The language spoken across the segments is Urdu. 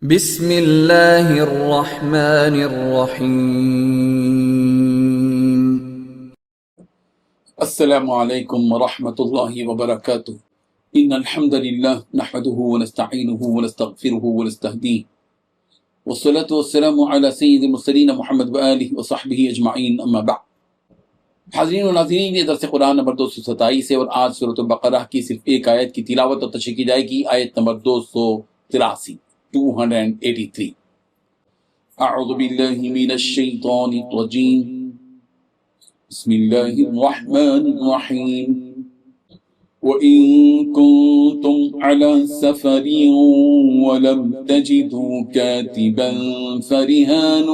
بسم اللہ الرحمن الرحیم۔ السلام علیکم ورحمۃ اللہ وبرکاتہ۔ ان الحمد للہ نحمده ونستعینه ونستغفره ونستهدیه والصلاة والسلام علی سید المرسلین محمد وآلہ وصحبہ اجمعین، اما بعد۔ حاضرین و ناظرین، یہ درس قرآن نمبر 227 ہے اور آج سورۃ البقرہ کی صرف ایک آیت کی تلاوت اور تشریح کی جائے گی، آیت نمبر 283 283۔ اعوذ باللہ من الشیطان الرجیم، بسم اللہ الرحمن الرحیم۔ وَإِن كُنتُمْ عَلَى سَفَرٍ وَلَمْ تَجِدُوا كَاتِبًا فَرِهَانٌ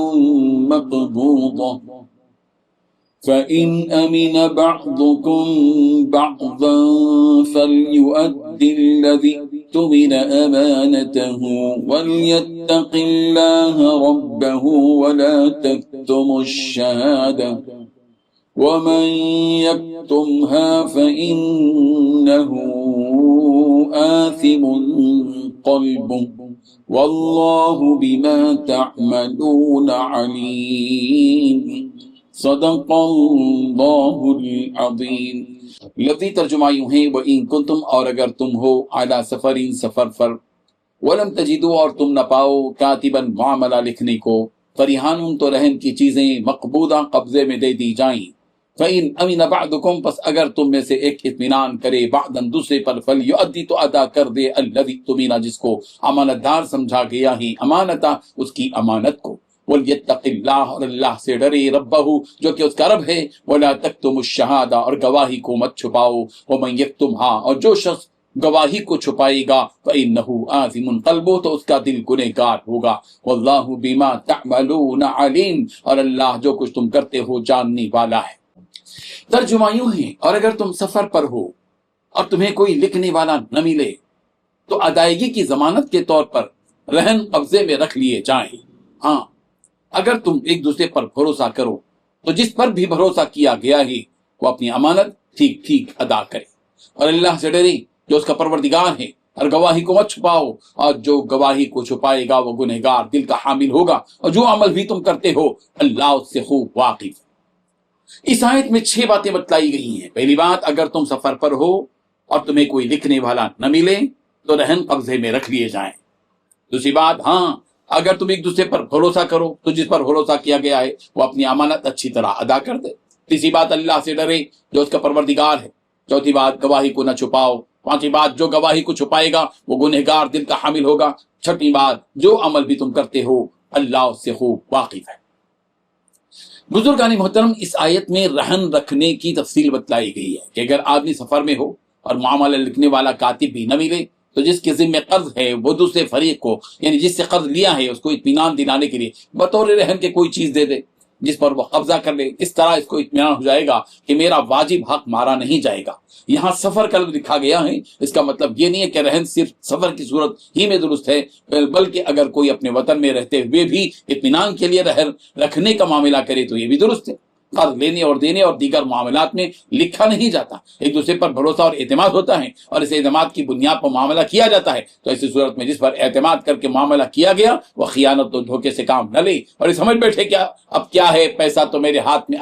مَقْبُوضَةٌ فَإِنْ أَمِنَ بَعْضُكُمْ بَعْضًا فَلْيُؤَدِّ الَّذِي اؤْتُمِنَ أَمَانَتَهُ وَلْيَتَّقِ اللَّهَ رَبَّهُ وَلَا تَكْتُمُوا الشَّهَادَةَ وَمَنْ يَكْتُمْهَا فَإِنَّهُ آثِمٌ قَلْبُهُ وَاللَّهُ بِمَا تَعْمَلُونَ عَلِيمٌ۔ صدق اللہ العظیم۔ لفظی ترجمہ یوں ہے، وَإِن كُنتُمْ، اور اگر تم ہو، عَلَى سَفَرٍ، سفر پر، وَلَمْ تَجِدُوا، اور تم نہ پاؤ، کاتباً، معاملہ لکھنے کو، فَرِحَانٌ، تو رہن کی چیزیں، مقبوضہ، قبضے میں دے دی جائیں، فَإِنْ أَمِنَ بَعْضُكُمْ، پس اگر تم میں سے ایک اطمینان کرے، بَعْضًا، دوسرے پر، فَلْيُؤَدِّ، تو ادا کر دے، الَّذِي اؤْتُمِنَ، جس کو امانت دار سمجھا گیا ہے، امانتہ، اس کی امانت کو، وَلْيَتَّقِ اللَّهَ، اور اللہ سے ڈرے، رَبَّهُ، جو کہ اس کا رب ہے، وَلَا تَكْتُمُوا الشَّهَادَةَ، اور گواہی کو مت چھپاؤ، وَمَنْ يَكْتُمْهَا، اور جو شخص گواہی کو چھپائے گا، فَإِنَّهُ آثِمٌ قَلْبُهُ، تو اس کا دل گنہگار ہوگا، وَاللَّهُ بِمَا تَعْمَلُونَ عَلِيمٌ، اور اللہ جو کچھ تم کرتے ہو جاننے والا ہے۔ ترجمہ یوں ہے، اور اگر تم سفر پر ہو اور تمہیں کوئی لکھنے والا نہ ملے تو ادائیگی کی ضمانت کے طور پر رہن قبضے میں رکھ لیے جائیں۔ ہاں، اگر تم ایک دوسرے پر بھروسہ کرو تو جس پر بھی بھروسہ کیا گیا ہے وہ اپنی امانت ٹھیک ٹھیک ادا کرے، اور اللہ سے ڈرے جو اس کا پروردگار ہے، اور گواہی کو مت چھپاؤ، اور جو گواہی کو چھپائے گا وہ گنہگار دل کا حامل ہوگا، اور جو عمل بھی تم کرتے ہو اللہ اس سے خوب واقف۔ اس آیت میں 6 باتیں بتلائی گئی ہیں۔ پہلی بات، اگر تم سفر پر ہو اور تمہیں کوئی لکھنے والا نہ ملے تو رہن قبضے میں رکھ لیے جائیں۔ دوسری بات، ہاں، اگر تم ایک دوسرے پر بھروسہ کرو تو جس پر بھروسہ کیا گیا ہے وہ اپنی امانت اچھی طرح ادا کر دے۔ تیسری بات، اللہ سے ڈرے جو اس کا پروردگار ہے۔ چوتھی بات، گواہی کو نہ چھپاؤ۔ پانچویں بات، جو گواہی کو چھپائے گا وہ گنہگار دل کا حامل ہوگا۔ چھٹی بات، جو عمل بھی تم کرتے ہو اللہ اس سے خوب واقف ہے۔ بزرگان محترم، اس آیت میں رہن رکھنے کی تفصیل بتلائی گئی ہے کہ اگر آدمی سفر میں ہو اور معاملہ لکھنے والا کاتب بھی نہ ملے تو جس کے ذمہ قرض ہے وہ دوسرے فریق کو، یعنی جس سے قرض لیا ہے، اس کو اطمینان دلانے کے لیے بطور رہن کے کوئی چیز دے دے جس پر وہ قبضہ کر لے۔ اس طرح اس کو اطمینان ہو جائے گا کہ میرا واجب حق مارا نہیں جائے گا۔ یہاں سفر کا لفظ لکھا گیا ہے، اس کا مطلب یہ نہیں ہے کہ رہن صرف سفر کی صورت ہی میں درست ہے، بلکہ اگر کوئی اپنے وطن میں رہتے ہوئے بھی اطمینان کے لیے رہن رکھنے کا معاملہ کرے تو یہ بھی درست ہے۔ قرض لینے اور دینے اور دیگر معاملات میں لکھا نہیں جاتا، ایک دوسرے پر بھروسہ اور اعتماد ہوتا ہے، اور اس اعتماد کی بنیاد پر معاملہ کیا جاتا ہے۔ تو ایسی صورت میں جس پر اعتماد کر کے معاملہ کیا گیا وہ خیانت و دھوکے سے کام نہ لے اور یہ سمجھ بیٹھے کیا اب کیا ہے، پیسہ تو میرے ہاتھ میں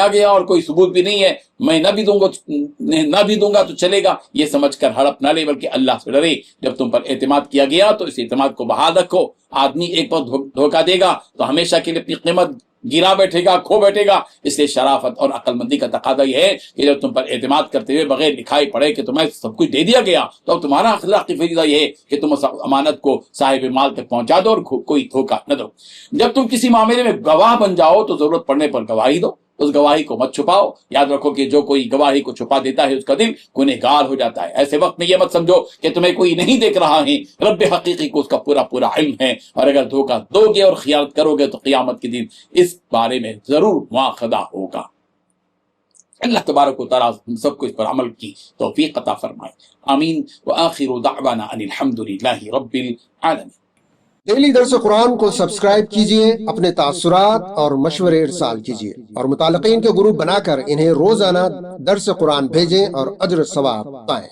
آ گیا اور کوئی ثبوت بھی نہیں ہے، میں نہ بھی دوں گا تو چلے گا، یہ سمجھ کر ہڑپ نہ لے، بلکہ اللہ سے ڈرے۔ جب تم پر اعتماد کیا گیا تو اس اعتماد کو بحال رکھو۔ آدمی ایک پر دھوکہ دے گا تو ہمیشہ کے لیے اپنی قیمت گرا بیٹھے گا، کھو بیٹھے گا۔ اس لیے شرافت اور عقل مندی کا تقاضا یہ ہے کہ جب تم پر اعتماد کرتے ہوئے بغیر لکھائی پڑے کہ تمہیں سب کچھ دے دیا گیا تو اب تمہارا اخلاقی فریضہ یہ ہے کہ تم اس امانت کو صاحب مال تک پہنچا دو اور کوئی دھوکہ نہ دو۔ جب تم کسی معاملے میں گواہ بن جاؤ تو ضرورت پڑنے پر گواہی دو، اس گواہی کو مت چھپاؤ۔ یاد رکھو کہ جو کوئی گواہی کو چھپا دیتا ہے اس کا دل گنہگار ہو جاتا ہے۔ ایسے وقت میں یہ مت سمجھو کہ تمہیں کوئی نہیں دیکھ رہا ہے، رب حقیقی کو اس کا پورا علم ہے، اور اگر دھوکہ دو گے اور خیانت کرو گے تو قیامت کے دن اس بارے میں ضرور مواخذہ ہوگا۔ اللہ تبارک و تعالیٰ ہم سب کو اس پر عمل کی توفیق عطا فرمائے، آمین۔ وآخر دعوانا ان الحمد للہ رب العالمین۔ ڈیلی درس قرآن کو سبسکرائب کیجئے، اپنے تاثرات اور مشورے ارسال کیجئے، اور متعلقین کے گروپ بنا کر انہیں روزانہ درس قرآن بھیجیں اور اجر ثواب پائیں۔